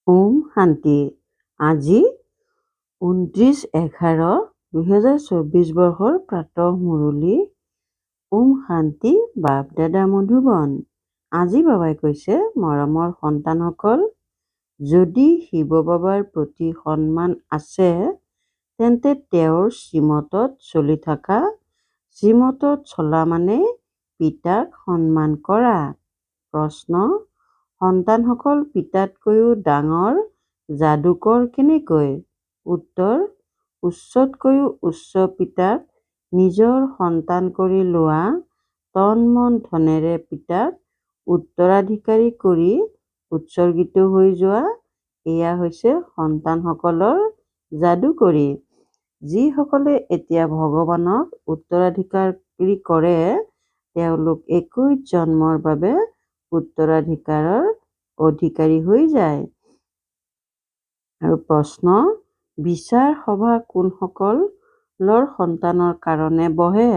ওম শান্তি। আজি 29/11/2024 বৰ্ষৰ প্ৰাতঃ মুৰলী। ওম শান্তি। বাপ দাদা মধুবন। আজি বাবাই কৈছে, মৰমৰ সন্তানসকল, যদি শিৱ বাবাৰ প্ৰতি সন্মান আছে তেন্তে তেওঁৰ শ্ৰীমতত চলি থকা। শ্ৰীমতত চলা মানে পিতাক সন্মান কৰা। প্ৰশ্ন: সন্তানসকল পিতাতকৈও ডাঙৰ যাদুকৰ কেনেকৈ? উত্তৰ: উচ্চতকৈও উচ্চ পিতাক নিজৰ সন্তান কৰি লোৱা, তন মন ধনেৰে পিতাক উত্তৰাধিকাৰী কৰি উৎসৰ্গিত হৈ যোৱা, এয়া হৈছে সন্তানসকলৰ যাদুকৰী। যিসকলে এতিয়া ভগৱানক উত্তৰাধিকাৰী কৰে তেওঁলোক 21 জন্মৰ বাবে উত্তৰাধিকাৰৰ অধিকাৰী হৈ যায়। আৰু প্ৰশ্ন: বিচাৰ সভা কোনসকলৰ সন্তানৰ কাৰণে বহে?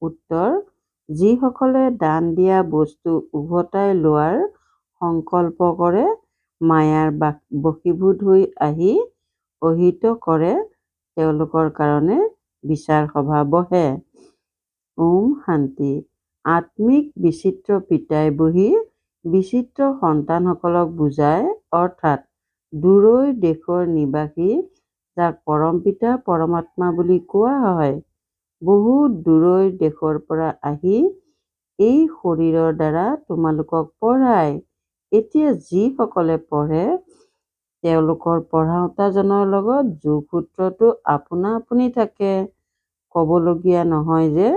উত্তৰ: যিসকলে দান দিয়া বস্তু উভতাই লোৱাৰ সংকল্প কৰে, মায়াৰ বশীভূত হৈ আহি অহিত কৰে, তেওঁলোকৰ কাৰণে বিচাৰ সভা বহে। ওম শান্তি। আত্মিক বিচিত্ৰ পিতাই বহি বিচিত্ৰ সন্তানসকলক বুজায়, অৰ্থাৎ দূৰৈৰ দেশৰ নিবাসী যাক পৰমপিতা পৰমাত্মা বুলি কোৱা হয়, বহুত দূৰৈৰ দেশৰ পৰা আহি এই শৰীৰৰ দ্বাৰা তোমালোকক পঢ়ায়। এতিয়া যিসকলে পঢ়ে তেওঁলোকৰ পঢ়াওঁতাজনৰ লগত যোগসূত্ৰটো আপোনা আপুনি থাকে। ক'বলগীয়া নহয় যে,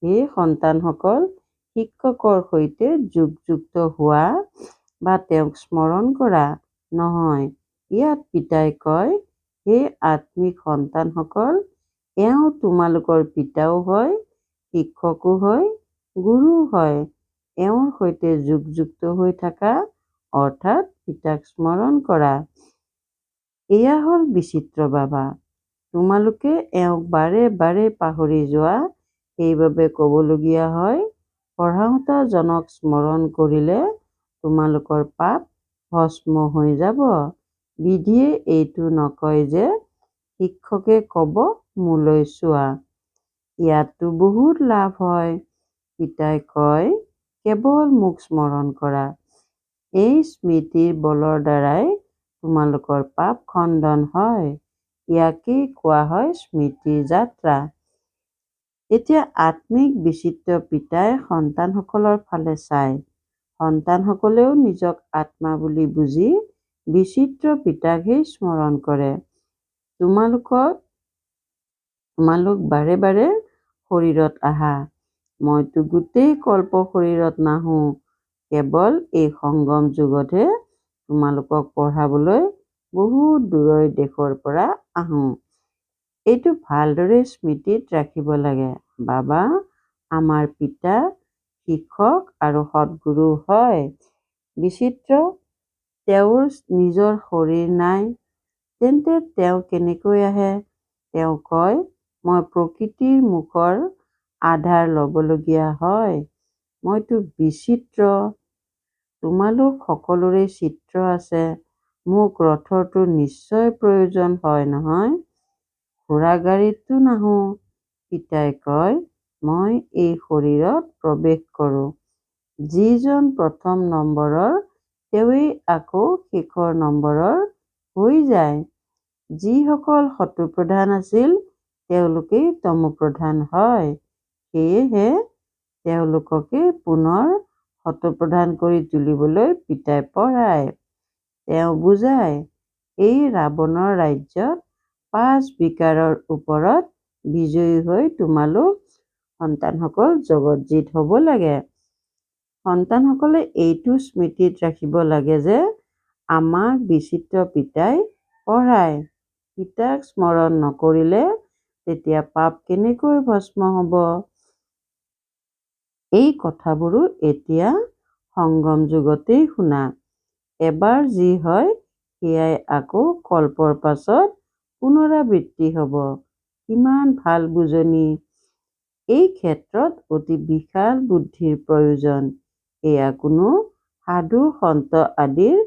হে সন্তানসকল, শিক্ষকৰ সৈতে যোগযুক্ত হোৱা বা তেওঁক স্মৰণ কৰা। নহয়, ইয়াত পিতাই কয়, হে আত্মিক সন্তানসকল, এওঁ তোমালোকৰ পিতাও হয়, শিক্ষকো হয়, গুৰুও হয়। এওঁৰ সৈতে যোগযুক্ত হৈ থাকা, অৰ্থাৎ পিতাক স্মৰণ কৰা। এয়া হ'ল বিচিত্ৰ বাবা। তোমালোকে এওঁক বাৰে বাৰে পাহৰি যোৱা, সেইবাবে ক'বলগীয়া হয়, পঢ়াওঁতাজনক স্মৰণ কৰিলে তোমালোকৰ পাপ ভস্ম হৈ যাব। বিধিয়ে এইটো নকয় যে শিক্ষকে ক'ব মোলৈ চোৱা। ইয়াততো বহুত লাভ হয়। পিতাই কয়, কেৱল মোক স্মৰণ কৰা। এই স্মৃতিৰ বলৰ দ্বাৰাই তোমালোকৰ পাপ খণ্ডন হয়। ইয়াকেই কোৱা হয় স্মৃতিৰ যাত্ৰা। এতিয়া আত্মিক বিচিত্ৰ পিতাই সন্তানসকলৰ ফালে চায়। সন্তানসকলেও নিজক আত্মা বুলি বুজি বিচিত্ৰ পিতাকহে স্মৰণ কৰে। তোমালোক বাৰে বাৰে শৰীৰত আহা। মইতো গোটেই কল্প শৰীৰত নাহো, কেৱল এই সংগম যুগতহে তোমালোকক পঢ়াবলৈ বহুত দূৰৈৰ দেশৰ পৰা আহোঁ। এইটো ভালদৰে স্মৃতিত ৰাখিব লাগে। বাবা আমাৰ পিতা, শিক্ষক আৰু সদ্গুৰু হয়। বিচিত্ৰ: তেওঁৰ নিজৰ শৰীৰ নাই, তেন্তে তেওঁ কেনেকৈ আহে? তেওঁ কয়, মই প্ৰকৃতিৰ মুখৰ আধাৰ ল'বলগীয়া হয়। মইতো বিচিত্ৰ। তোমালোক সকলোৰে চিত্ৰ আছে। মোক ৰথৰতো নিশ্চয় প্ৰয়োজন হয় নহয়? ঘোঁৰাগাড়ীততো নাহো। পিতাই কয়, মই এই শৰীৰত প্ৰৱেশ কৰোঁ। যিজন প্ৰথম নম্বৰৰ তেৱেঁই আকৌ শেষৰ নম্বৰৰ হৈ যায়। যিসকল শতপ্ৰধান আছিল তেওঁলোকেই তমোপ্ৰধান হয়। সেয়েহে তেওঁলোককে পুনৰ শতপ্ৰধান কৰি তুলিবলৈ পিতাই পঢ়ায়। তেওঁ বুজায়, এই ৰাৱণৰ ৰাজ্যত 5 বিকাৰৰ ওপৰত বিজয়ী হৈ তোমালোক সন্তানসকল জগতজিত হ'ব লাগে। সন্তানসকলে এইটো স্মৃতিত ৰাখিব লাগে যে আমাক বিচিত্ৰ পিতাই পঢ়ায়। পিতাক স্মৰণ নকৰিলে তেতিয়া পাপ কেনেকৈ ভস্ম হ'ব? এই কথাবোৰো এতিয়া সংগম যুগতেই শুনা। এবাৰ যি হয় সেয়াই আকৌ কল্পৰ পাছত পুনৰাবৃত্তি হ'ব। কিমান ভাল বুজনি! এই ক্ষেত্ৰত অতি বিশাল বুদ্ধিৰ প্ৰয়োজন। এয়া কোনো সাধু সন্ত আদিৰ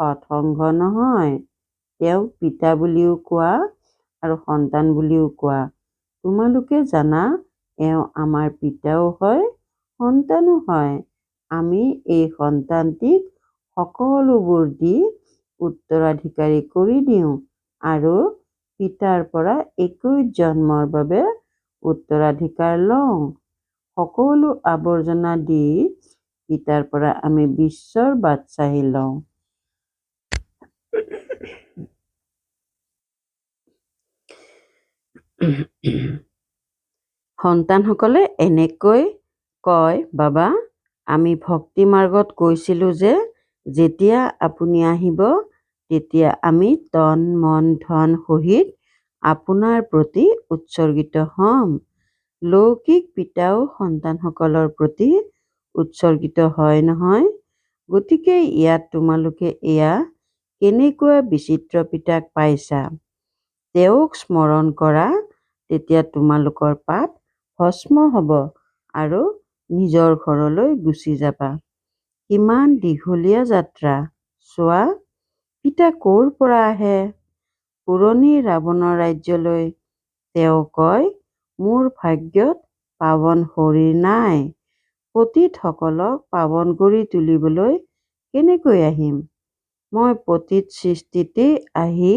সৎসংগ নহয়। তেওঁক পিতা বুলিও কোৱা আৰু সন্তান বুলিও কোৱা। তোমালোকে জানা এওঁ আমাৰ পিতাও হয় সন্তানো হয়। আমি এই সন্তানটিক সকলোবোৰ দি উত্তৰাধিকাৰী কৰি দিওঁ আৰু পিতাৰ পৰা 21 জন্মৰ বাবে উত্তৰাধিকাৰ লওঁ। সকলো আৱৰ্জনা দি পিতাৰ পৰা আমি বিশ্বৰ বাদশ্বাহী লওঁ। সন্তানসকলে এনেকৈ কয়, বাবা, আমি ভক্তি মাৰ্গত কৈছিলোঁ যে যেতিয়া আপুনি আহিব তেতিয়া আমি তন মন ধন সহিত আপোনাৰ প্ৰতি উৎসৰ্গিত হ'ম। লৌকিক পিতাও সন্তানসকলৰ প্ৰতি উৎসৰ্গিত হয় নহয়। গতিকে ইয়াত তোমালোকে এয়া কেনেকুৱা বিচিত্ৰ পিতাক পাইছা। তেওঁক স্মৰণ কৰা, তেতিয়া তোমালোকৰ পাপ ভস্ম হ'ব আৰু নিজৰ ঘৰলৈ গুচি যাবা। কিমান দীঘলীয়া যাত্ৰা চোৱা। পিতা ক'ৰ পৰা আহে? পুৰণি ৰাৱণৰ ৰাজ্যলৈ। তেওঁ কয়, মোৰ ভাগ্যত পাৱন শৰীৰ নাই। পতিতসকলক পাৱন কৰি তুলিবলৈ কেনেকৈ আহিম? মই পতিত সৃষ্টিতেই আহি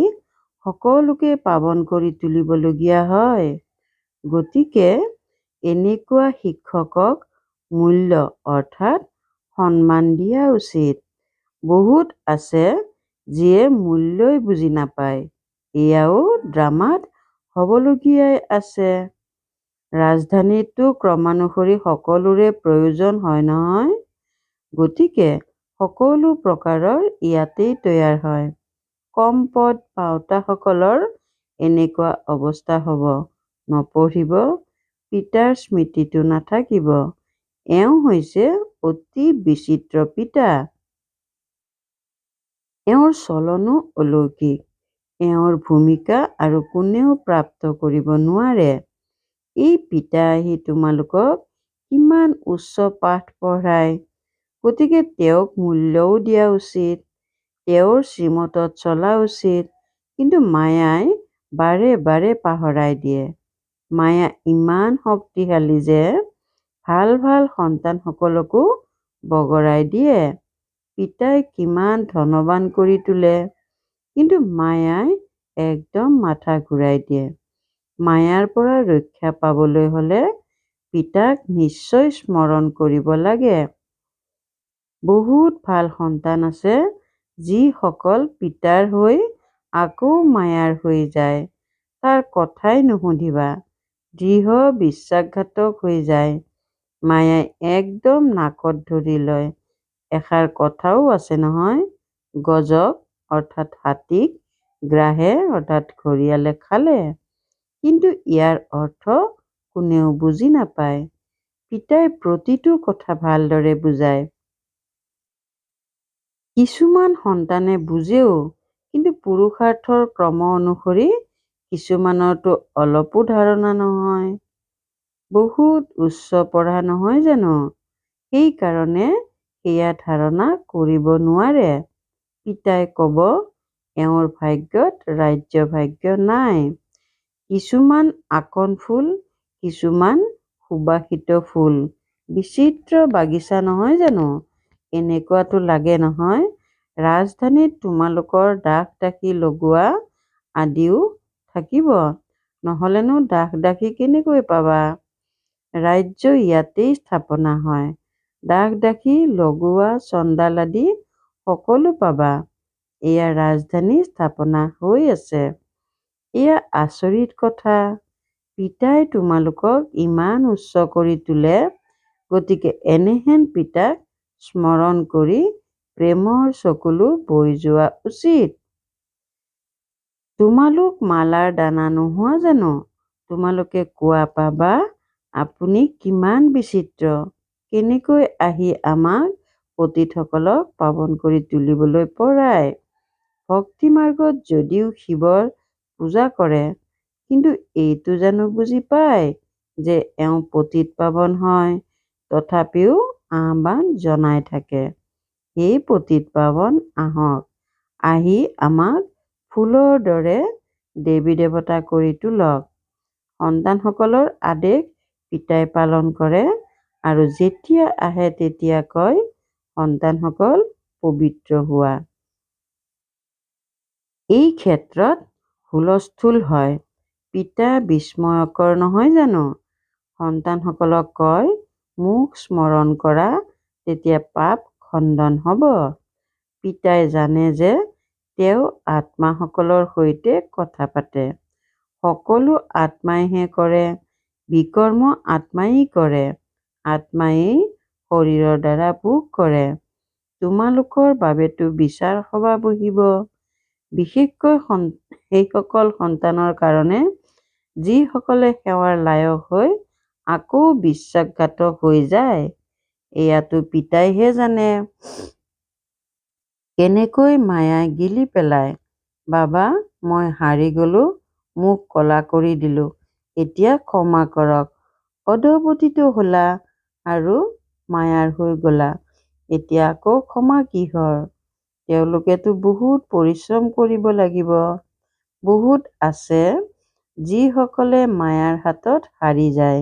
সকলোকে পাৱন কৰি তুলিবলগীয়া হয়। গতিকে এনেকুৱা শিক্ষকক মূল্য অৰ্থাৎ সন্মান দিয়া উচিত। বহুত আছে যিয়ে মূল্যই বুজি নাপায়। এয়াও ড্ৰামাত হ'বলগীয়াই আছে। ৰাজধানীতো ক্ৰমানুসৰি সকলোৰে প্ৰয়োজন হয় নহয়। গতিকে সকলো প্ৰকাৰৰ ইয়াতেই তৈয়াৰ হয়। কম পদ পাওঁতাসকলৰ এনেকুৱা অৱস্থা হ'ব। নপঢ়িব, পিতাৰ স্মৃতিটো নাথাকিব। এওঁ হৈছে অতি বিচিত্ৰ পিতা। এওঁৰ চলনো অলৌকিক। এওঁৰ ভূমিকা আৰু কোনেও প্ৰাপ্ত কৰিব নোৱাৰে। এই পিতা আহি তোমালোকক কিমান উচ্চ পাঠ পঢ়ায়। গতিকে তেওঁক মূল্যও দিয়া উচিত। তেওঁৰ শ্ৰীমতত চলা উচিত। কিন্তু মায়াই বাৰে বাৰে পাহৰাই দিয়ে। মায়া ইমান শক্তিশালী যে ভাল ভাল সন্তানসকলকো বগৰাই দিয়ে। পিতাই কিমান ধনৱান কৰি তোলে, কিন্তু মায়াই একদম মাথা ঘূৰাই দিয়ে। মায়াৰ পৰা ৰক্ষা পাবলৈ হ'লে পিতাক নিশ্চয় স্মৰণ কৰিব লাগে। বহুত ভাল সন্তান আছে যিসকল পিতাৰ হৈ আকৌ মায়াৰ হৈ যায়। তাৰ কথাই নুশুনিবা। দৃঢ় বিশ্বাসঘাতক হৈ যায়। মায়াই একদম নাকত ধৰি লয়। এষাৰ কথাও আছে নহয়, গজক অৰ্থাৎ হাতীক গ্ৰাহে অৰ্থাৎ ঘঁৰিয়ালে খালে। কিন্তু ইয়াৰ অৰ্থ কোনেও বুজি নাপায়। পিতাই প্ৰতিটো কথা ভালদৰে বুজায়। কিছুমান সন্তানে বুজেও, কিন্তু পুৰুষাৰ্থৰ ক্ৰম অনুসৰি কিছুমানৰতো অলপো ধাৰণা নহয়। বহুত উচ্চ পঢ়া নহয় জানো, সেইকাৰণে সেয়া ধাৰণা কৰিব নোৱাৰে। পিতাই ক'ব, এওঁৰ ভাগ্যত ৰাজ্যভাগ্য নাই। কিছুমান আকন ফুল, কিছুমান সুবাসিত ফুল। বিচিত্ৰ বাগিচা নহয় জানো। এনেকুৱাতো লাগে নহয় ৰাজধানীত তোমালোকৰ দাস দাসী লগোৱা আদিও থাকিব। নহ'লেনো দাস দাসী কেনেকৈ পাবা। ৰাজ্য ইয়াতেই স্থাপনা হয়। দাস দাসী লগোৱা চণ্ডাল আদি সকলো পাবা। এয়া ৰাজধানী স্থাপনা হৈ আছে। এয়া আচৰিত কথা। পিতাই তোমালোকক ইমান উচ্চ কৰি তোলে। গতিকে এনেহেন পিতাক স্মৰণ কৰি প্ৰেমৰ চকুলো বৈ যোৱা উচিত। তোমালোক মালাৰ দানা নোহোৱা জানো। তোমালোকে কোৱা পাবা, আপুনি কিমান বিচিত্ৰ। কেনেকৈ আহি আমাক পতিতসকলক পাৱন কৰি তুলিবলৈ পৰায়। ভক্তি মাৰ্গত যদিও শিৱৰ পূজা কৰে, কিন্তু এইটো জানো বুজি পায় যে এওঁ পতিত পাৱন হয়। তথাপিও আহ্বান জনাই থাকে, হে পতিত পাৱন আহক, আহি আমাক ফুলৰ দৰে দেৱী দেৱতা কৰি তোলক। সন্তানসকলৰ আদেশ পিতাই পালন কৰে আৰু যেতিয়া আহে তেতিয়া কয়, সন্তানসকল পবিত্ৰ হোৱা। এই ক্ষেত্ৰত হুলস্থুল হয়। পিতা বিস্ময়কৰ নহয় জানো? সন্তানসকলক কয়, মোক স্মৰণ কৰা, তেতিয়া পাপ খণ্ডন হ'ব। পিতাই জানে যে তেওঁ আত্মাসকলৰ সৈতে কথা পাতে। সকলো আত্মাইহে কৰে, বিকৰ্ম আত্মাই কৰে। আত্মাই শৰীৰৰ দ্বাৰা ভোগ কৰে। তোমালোকৰ বাবেতো বিচাৰ সভা বহিব, বিশেষকৈ সেইসকল সন্তানৰ কাৰণে যিসকলে সেৱাৰ লায়ক হৈ আকৌ বিশ্বাসঘাতক হৈ যায়। এয়াতো পিতাইহে জানে। কেনেকৈ মায়াই গিলি পেলায়। বাবা, মই হাৰি গলো, মোক কলা কৰি দিলো, এতিয়া ক্ষমা কৰক। অধপতিত হলা আৰু মায়াৰ হৈ গলা, এতিয়া আকৌ ক্ষমা কিহৰ? তেওঁলোকেতো বহুত পৰিশ্ৰম কৰিব লাগিব। বহুত আছে যিসকলে মায়াৰ হাতত হাৰি যায়।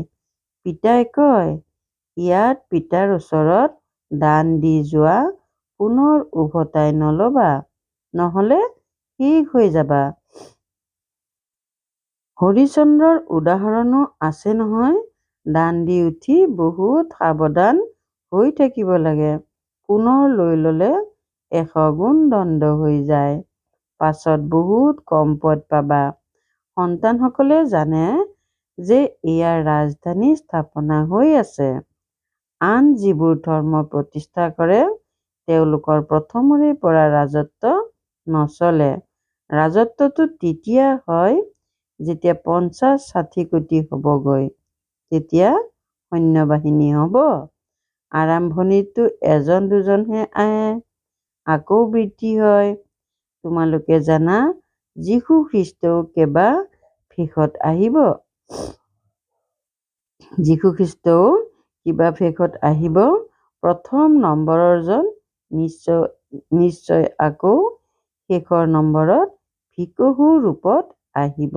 পিতাই কয়, ইয়াত পিতাৰ ওচৰত দান দি যোৱা, পুনৰ উভতাই নলবা, নহলে শেষ হৈ যাবা। হৰিশ্চন্দ্ৰৰ উদাহৰণো আছে নহয়। দান দি উঠি বহুত সাৱধান হৈ থাকিব লাগে। পুনৰ লৈ ললে 100 গুণ দণ্ড হৈ যায়। পাছত বহুত কম পদ পাবা। সন্তানসকলে জানে যে ইয়াৰ ৰাজধানী স্থাপনা হৈ আছে। আন যিবোৰ ধৰ্ম প্ৰতিষ্ঠা কৰে, তেওঁলোকৰ প্ৰথমৰে পৰা ৰাজত্ব নচলে। ৰাজত্বটো তেতিয়া হয় যেতিয়া 50-60 কোটি হ'বগৈ, তেতিয়া সৈন্যবাহিনী হ'ব। আৰম্ভণিতো 1-2জনহে আহে, আকৌ বৃদ্ধি হয়। তোমালোকে জানা যীশু খ্ৰীষ্টও কেবা ভেষত আহিব। যীশু খ্ৰীষ্টও কিবা ভেষত আহিব। প্ৰথম নম্বৰৰ জন নিশ্চয় আকৌ শেষৰ নম্বৰত ভিকহু ৰূপত আহিব।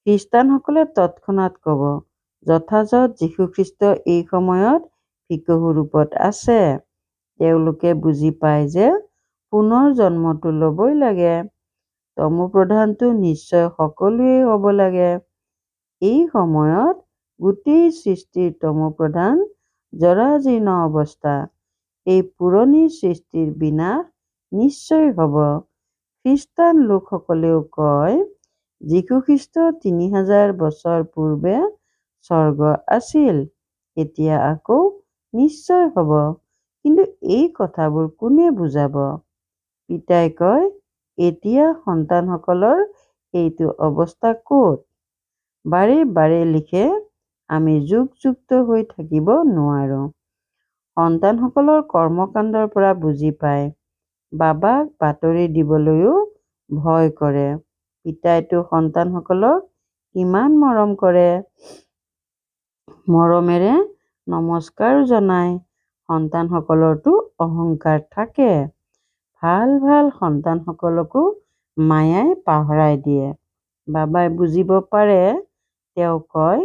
খ্ৰীষ্টানসকলে তৎক্ষণাৎ কব, যথাযথ যীশুখ্ৰীষ্ট এই সময়ত ভিকহু ৰূপত আছে। তেওঁলোকে বুজি পায় যে পুনৰ জন্মটো লবই লাগে। তমোপ্ৰধানটো নিশ্চয় সকলোৱে হ'ব লাগে। এই সময়ত গোটেই সৃষ্টিৰ তমোপ্ৰধান জৰাজীৰ্ণ অৱস্থা। এই পুৰণি সৃষ্টিৰ বিনাশ নিশ্চয় হ'ব। খ্ৰীষ্টান লোকসকলেও কয়, যীশুখ্ৰীষ্ট 3000 বছৰ পূৰ্বে স্বৰ্গ আছিল, এতিয়া আকৌ নিশ্চয় হ'ব। কিন্তু এই কথাবোৰ কোনে বুজাব? পিতাই কয়, এতিয়া সন্তানসকলৰ সেইটো অৱস্থা ক'ত? বাৰে বাৰে লিখে, আমি যুগযুক্ত হৈ থাকিব নোৱাৰো। সন্তানসকলৰ কৰ্মকাণ্ডৰ পৰা বুজি পায়। বাবাক বাতৰি দিবলৈও ভয় কৰে। পিতাইতো সন্তানসকলক কিমান মৰম কৰে। মৰমেৰে নমস্কাৰ জনায়। সন্তানসকলৰতো অহংকাৰ থাকে। ভাল ভাল সন্তানসকলকো মায়াই পাহৰাই দিয়ে। বাবাই বুজিব পাৰে। তেওঁ কয়,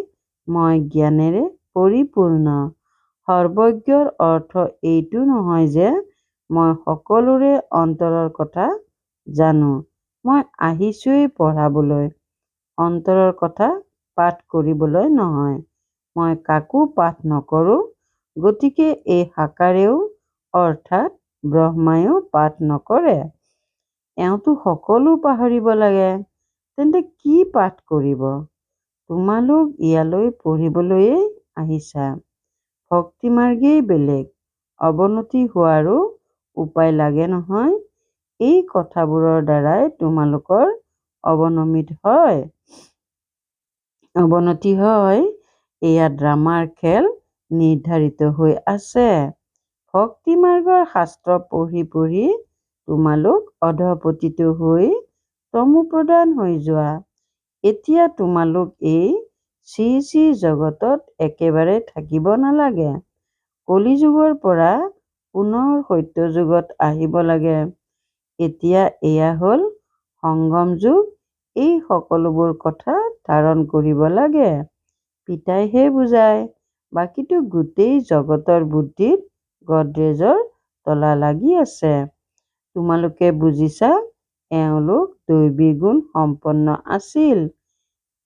মই জ্ঞানেৰে পৰিপূৰ্ণ। সৰ্বজ্ঞৰ অৰ্থ এইটো নহয় যে মই সকলোৰে অন্তৰৰ কথা জানো। মই আহিছোৱেই পঢ়াবলৈ, অন্তৰৰ কথা পাঠ কৰিবলৈ নহয়। মই কাকো পাঠ নকৰো, গতিকে এই সাকাৰেও অৰ্থাৎ ব্ৰহ্মায়ো পাঠ নকৰে। এওঁতো সকলো পাহৰিব লাগে, তেন্তে কি পাঠ কৰিব? তোমালোক ইয়ালৈ পঢ়িবলৈয়ে আহিছা। ভক্তিমাৰ্গেই বেলেগ, অৱনতি হোৱাৰো উপায় লাগে নহয়। এই কথাবোৰৰ দ্বাৰাই তোমালোকৰ অৱনতি হয়। এয়া ড্ৰামাৰ খেল নিৰ্ধাৰিত হৈ আছে। ভক্তিমাৰ্গৰ শাস্ত্ৰ পঢ়ি পঢ়ি তোমালোক অধঃপতিত হৈ তমোপ্ৰধান হৈ যোৱা। এতিয়া তোমালোক এই শ্ৰী শ্ৰী জগতত একেবাৰে থাকিব নালাগে। কলিযুগৰ পৰা পুনৰ সত্যযুগত আহিব লাগে। এতিয়া এয়া হ'ল সংগম যুগ। এই সকলোবোৰ কথা ধাৰণ কৰিব লাগে। পিতাইহে বুজায়। বাকীটো গোটেই জগতৰ বুদ্ধিত গডৰেজৰ তলা লাগি আছে। তোমালোকে বুজিছা, এওঁলোক দৈবী গুণ সম্পন্ন আছিল।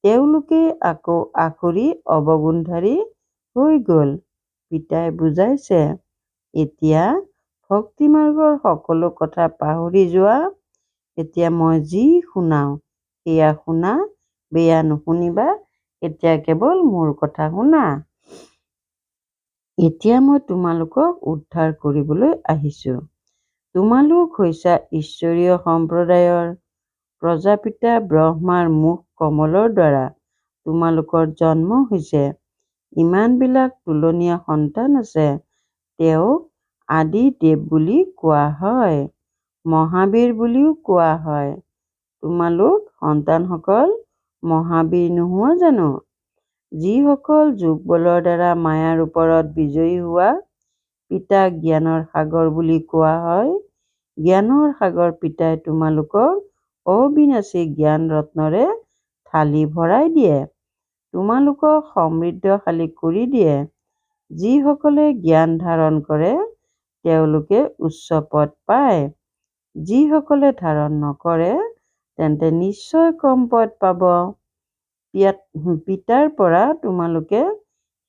তেওঁলোকে আকৌ আসুৰী অৱগুণধাৰী হৈ গ'ল। পিতাই বুজাইছে, এতিয়া ভক্তিমাৰ্গৰ সকলো কথা পাহৰি যোৱা। এতিয়া মই যি শুনাওঁ সেয়া শুনা, বেয়া নুশুনিবা। এতিয়া কেৱল মোৰ কথা শুনা। এতিয়া মই তোমালোকক উদ্ধাৰ কৰিবলৈ আহিছোঁ। তোমালোক হৈছা ঈশ্বৰীয় সম্প্ৰদায়ৰ। প্ৰজাপিতা ব্ৰহ্মাৰ মুখ কমলৰ দ্বাৰা তোমালোকৰ জন্ম হৈছে। ইমানবিলাক তুলনীয়া সন্তান আছে। তেওঁক আদি দেৱ বুলি কোৱা হয়, মহাবীৰ বুলিও কোৱা হয়। তোমালোক সন্তানসকল মহাবীৰ নোহোৱা জানো? যিসকল যোগবলৰ দ্বাৰা মায়াৰ ওপৰত বিজয়ী হোৱা। পিতাক জ্ঞানৰ সাগৰ বুলি কোৱা হয়। জ্ঞানৰ সাগৰ পিতাই তোমালোকক অবিনাশী জ্ঞান ৰত্নৰে থালি ভৰাই দিয়ে। তোমালোকক সমৃদ্ধশালী কৰি দিয়ে। যিসকলে জ্ঞান ধাৰণ কৰে তেওঁলোকে উচ্চ পদ পায়। যিসকলে ধাৰণ নকৰে তেন্তে নিশ্চয় কম পদ পাব। পিতাৰ পৰা তোমালোকে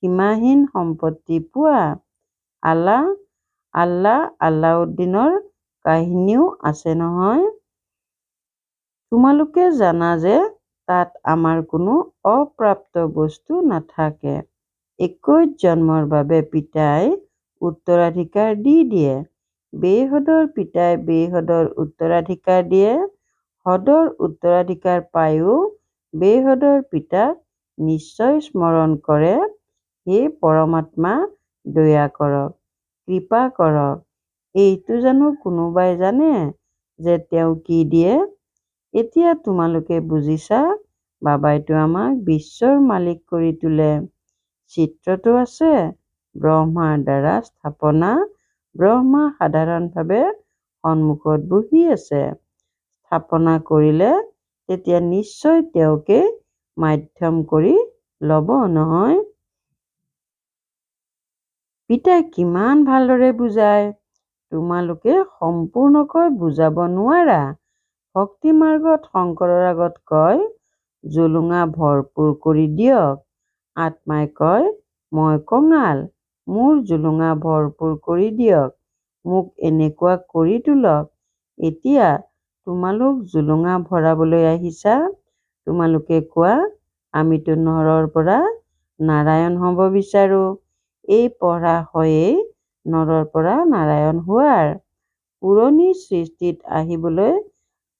সীমাহীন সম্পত্তি পোৱা। আল্লাউদ্দিনৰ কাহিনীও আছে নহয়। তোমালোকে জানা যে তাত আমাৰ কোনো অপ্ৰাপ্ত বস্তু নাথাকে। 21 জন্মৰ বাবে পিতাই উত্তৰাধিকাৰ দি দিয়ে। বেহদৰ পিতাই বেহদৰ উত্তৰাধিকাৰ দিয়ে। হদৰ উত্তৰাধিকাৰ পায়ো বেহদৰ পিতাক নিশ্চয় স্মৰণ কৰে। হে পৰমাত্মা, দয়া কৰক, কৃপা কৰক। এইটো জানো কোনোবাই জানে যে তেওঁ কি দিয়ে? এতিয়া তোমালোকে বুজিছা, বাবাইতো আমাক বিশ্বৰ মালিক কৰি তোলে। চিত্ৰটো আছে, ব্ৰহ্মাৰ দ্বাৰা স্থাপনা। ব্ৰহ্মা সাধাৰণভাৱে সন্মুখত বহি আছে। স্থাপনা কৰিলে তেতিয়া নিশ্চয় তেওঁকে মাধ্যম কৰি ল'ব নহয়। পিতাই কিমান ভালদৰে বুজায়। তোমালোকে সম্পূৰ্ণকৈ বুজাব নোৱাৰা। ভক্তি মাৰ্গত শংকৰৰ আগত কয়, জুলুঙা ভৰপূৰ কৰি দিয়ক। আত্মাই কয়, মই কঙাল, মোৰ জুলুঙা ভৰপূৰ কৰি দিয়ক, মোক এনেকুৱা কৰি তোলক। এতিয়া তোমালোক জুলুঙা ভৰাবলৈ আহিছা। তোমালোকে কোৱা, আমিতো নৰৰ পৰা নাৰায়ণ হ'ব বিচাৰো। এই পঢ়া হয়েই নৰৰ পৰা নাৰায়ণ হোৱাৰ। পুৰণি সৃষ্টিত আহিবলৈ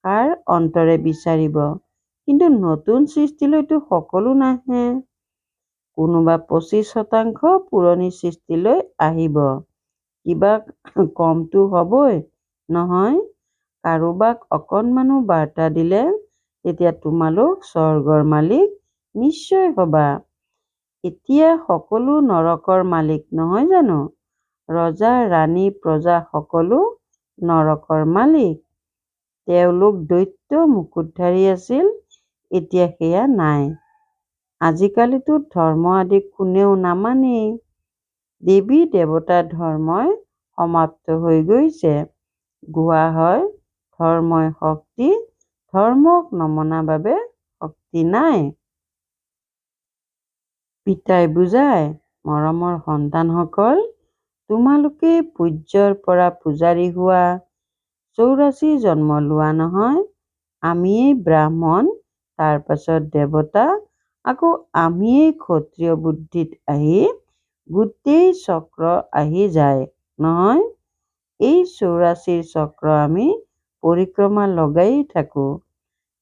কাৰ অন্তৰে বিচাৰিব? কিন্তু নতুন সৃষ্টিলৈতো সকলো নাহে। কোনোবা 25% পুৰণি সৃষ্টিলৈ আহিব। কিবা কমটো হ'বই নহয়। কাৰোবাক অকণমানো বাৰ্তা দিলে তেতিয়া তোমালোক স্বৰ্গৰ মালিক নিশ্চয় হ'বা। এতিয়া সকলো নৰকৰ মালিক নহয় জানো? ৰজা ৰাণী প্ৰজা সকলো নৰকৰ মালিক। তেওঁলোক দৈত্য মুকুটধাৰী আছিল, এতিয়া সেয়া নাই। আজিকালিতো ধৰ্ম আদি কোনেও নামানেই। দেৱী দেৱতা ধৰ্মই সমাপ্ত হৈ গৈছে। কোৱা হয়, ধৰ্মই শক্তি, ধৰ্মক নমনা বাবে শক্তি নাই। পিতাই বুজায়, মৰমৰ সন্তানসকল, তোমালোকে পূজ্যৰ পৰা পূজাৰী হোৱা। 84 জন্ম লোৱা নহয়। আমিয়েই ব্ৰাহ্মণ, তাৰ পাছত দেৱতা, আকৌ আমিয়েই ক্ষত্ৰিয় বুদ্ধিত আহি গোটেই চক্ৰ আহি যায় নহয়। এই 84 চক্ৰ আমি পৰিক্ৰমা লগাই থাকো।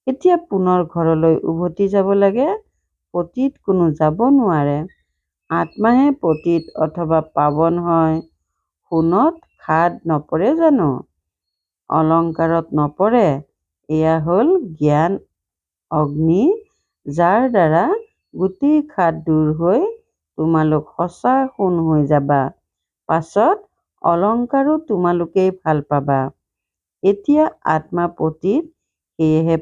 এতিয়া পুনৰ ঘৰলৈ উভতি যাব লাগে। পতিত কোনো যাব নোৱাৰে। আত্মাহে পতিত অথবা পাৱন হয়। সোণত খাদ নপৰে জানো? অলংকাৰত নপৰে। এয়া হ'ল জ্ঞান অগ্নি, যাৰ দ্বাৰা গোটেই খাদ দূৰ হৈ তোমালোক সঁচা সোণ হৈ যাবা। পাছত অলংকাৰো তোমালোকেই ভাল পাবা। এতিয়া আত্মা পতিত, সেয়েহে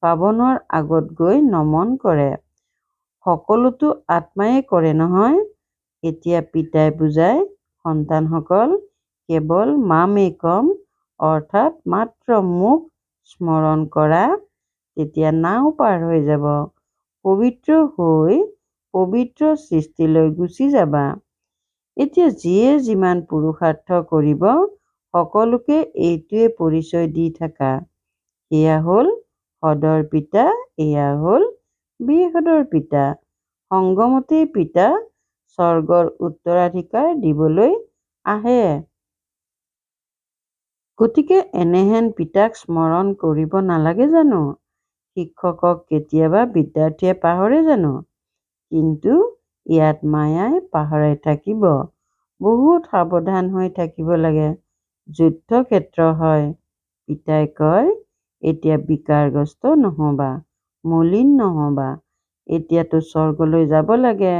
পাৱনৰ আগত গৈ নমন কৰে। সকলোতো আত্মাই কৰে নহয়। এতিয়া পিতাই বুজায়, সন্তানসকল কেৱল মামেকম অৰ্থাৎ মাত্ৰ মোক স্মৰণ কৰা, তেতিয়া নাও পাৰ হৈ যাব, পবিত্ৰ হৈ পবিত্ৰ সৃষ্টিলৈ গুচি যাবা। এতিয়া যিয়ে যিমান পুৰুষাৰ্থ কৰিব, সকলোকে এইটোৱে পৰিচয় দি থাকা, এয়া হ'ল সদৰ পিতা, এয়া হ'ল বিসদৰ পিতা, সংগমতেই পিতা স্বৰ্গৰ উত্তৰাধিকাৰ দিবলৈ আহে। গতিকে এনেহেন পিতাক স্মৰণ কৰিব নালাগে জানো? শিক্ষকক কেতিয়াবা বিদ্যাৰ্থীয়ে পাহৰে জানো? কিন্তু ইয়াত মায়াই পাহৰাই থাকিব। বহুত সাৱধান হৈ থাকিব লাগে। যুদ্ধক্ষেত্ৰ হয়। পিতাই কয়, এতিয়া বিকাৰগ্ৰস্ত নহবা, মলিন নহবা, এতিয়াতো স্বৰ্গলৈ যাব লাগে।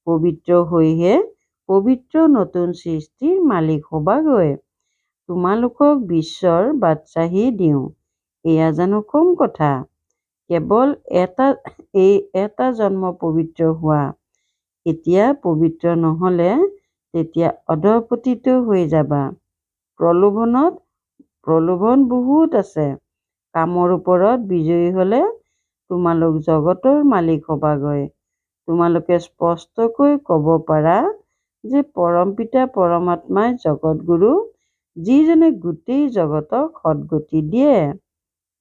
পবিত্ৰ হৈহে পবিত্ৰ নতুন সৃষ্টিৰ মালিক হবাগৈ। তোমালোকক বিশ্বৰ বাদশ্বাহী দিওঁ, এয়া জানো কম কথা? কেৱল এটা জন্ম পবিত্ৰ হোৱা। এতিয়া পবিত্ৰ নহলে তেতিয়া অধঃপতিত হৈ যাবা। প্ৰলোভন বহুত আছে। কামৰ ওপৰত বিজয়ী হলে তোমালোক জগতৰ মালিক হবাগৈ। তোমালোকে স্পষ্টকৈ কব পাৰা যে পৰম পিতা পৰমাত্মাই জগতগুৰু, যিজনে গোটেই জগতক সদ্গতি দিয়ে।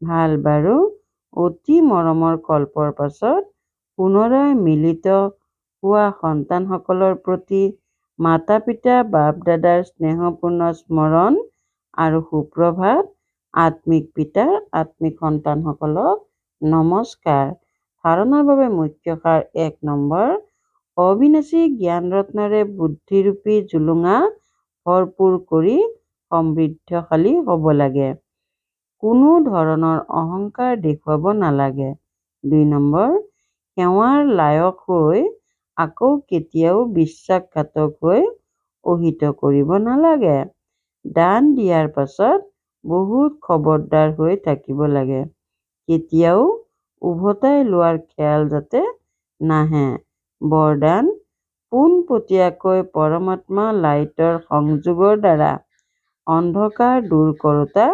ভাল বাৰু, অতি মৰমৰ কল্পৰ পাছত পুনৰায় মিলিত হোৱা সন্তানসকলৰ প্ৰতি মাতা পিতা বাপ দাদাৰ স্নেহপূৰ্ণ স্মৰণ আৰু সুপ্ৰভাত। আত্মিক পিতাৰ আত্মিক সন্তানসকলক নমস্কাৰ। ধাৰণাৰ বাবে মুখ্য সাৰ ১ নম্বৰ, অবিনাশী জ্ঞানৰত্নৰে বুদ্ধিৰূপী জুলুঙা ভৰপূৰ কৰি সমৃদ্ধশালী হ'ব লাগে। কোনো ধৰণৰ অহংকাৰ দেখুৱাব নালাগে। ২ নম্বৰ, সেৱাৰ লায়ক হৈ আকৌ কেতিয়াও বিশ্বাসঘাতক হৈ অহিত কৰিব নালাগে। দান দিয়াৰ পাছত বহুত খবৰদাৰ হৈ থাকিব লাগে। কেতিয়াও উভতাই লোৱাৰ খেয়াল যাতে নাহে। বৰদান, পোনপটীয়াকৈ পৰমাত্মা লাইটৰ সংযোগৰ দ্বাৰা অন্ধকাৰ দূৰ কৰোঁতা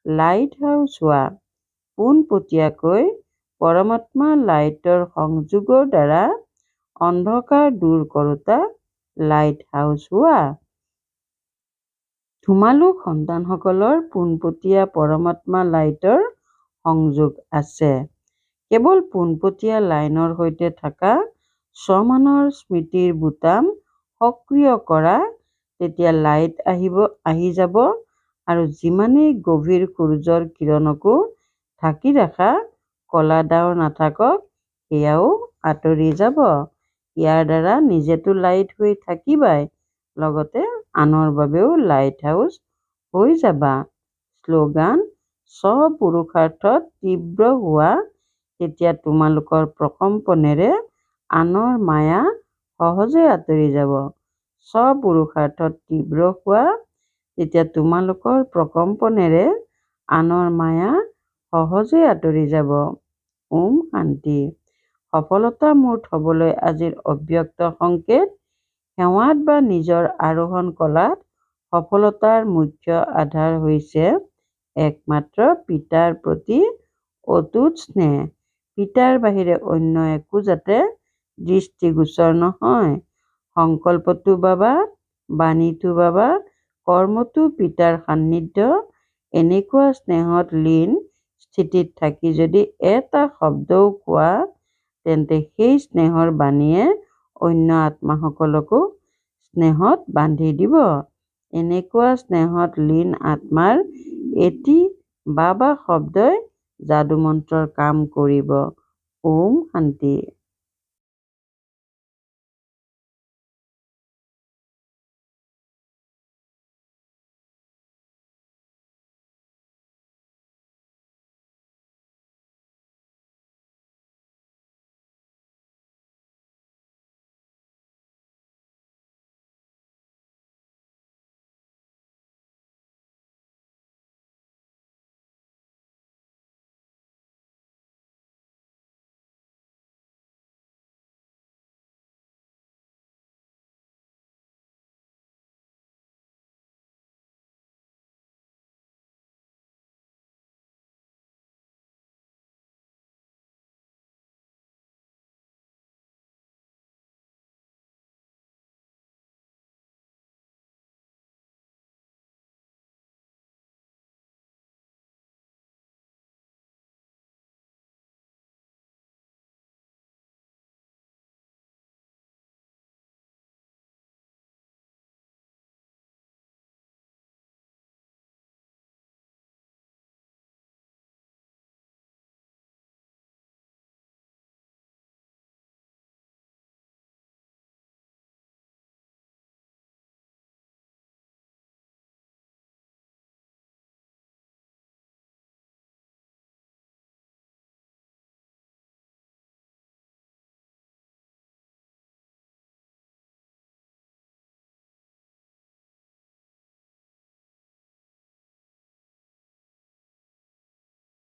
লাইট হাউচ হোৱা। পোনপটীয়াকৈ পৰমাত্মা লাইটৰ সংযোগৰ দ্বাৰা অন্ধকাৰ দূৰ কৰোঁতা লাইট হাউচ হোৱা। তোমালোক সন্তানসকলৰ পোনপটীয়া পৰমাত্মা লাইটৰ সংযোগ আছে। কেৱল পোনপটীয়া লাইনৰ সৈতে থকা স্বমানৰ স্মৃতিৰ বুটাম সক্ৰিয় কৰা, তেতিয়া লাইট আহি যাব আৰু যিমানেই গভীৰ সূৰ্যৰ কিৰণকো ঢাকি ৰখা কলা ডাৱৰ নাথাকক, সেয়াও আঁতৰি যাব। ইয়াৰ দ্বাৰা নিজেতো লাইট হৈ থাকিবাই, লগতে আনৰ বাবেও লাইট হাউচ হৈ যাবা। শ্লোগান, স্ব-পুৰুষাৰ্থত তীব্ৰ হোৱা, তেতিয়া তোমালোকৰ প্ৰকম্পনেৰে আনৰ মায়া সহজে আঁতৰি যাব। স্ব-পুৰুষাৰ্থত তীব্ৰ হোৱা, তেতিয়া তোমালোকৰ প্ৰকম্পনেৰে আনৰ মায়া সহজে আঁতৰি যাব। ওম শান্তি। সফলতা মূৰ্ত হবলৈ আজিৰ অব্যক্ত সংকেত। সেৱাত বা নিজৰ আৰোহণ কলাত সফলতাৰ মুখ্য আধাৰ হৈছে একমাত্ৰ পিতাৰ প্ৰতি অটুট স্নেহ। পিতাৰ বাহিৰে অন্য একো যাতে দৃষ্টিগোচৰ নহয়। সংকল্পটো বাবা, বাণীটো বাবা, কৰ্মটো পিতাৰ সান্নিধ্য। এনেকুৱা স্নেহত লীন স্থিতিত থাকি যদি এটা শব্দও কোৱা, তেন্তে সেই স্নেহৰ বাণীয়ে অন্য আত্মাসকলকো স্নেহত বান্ধি দিব। এনেকুৱা স্নেহত লীন আত্মাৰ এটি বাবা শব্দই যাদুমন্ত্ৰৰ কাম কৰিব। ওম শান্তি।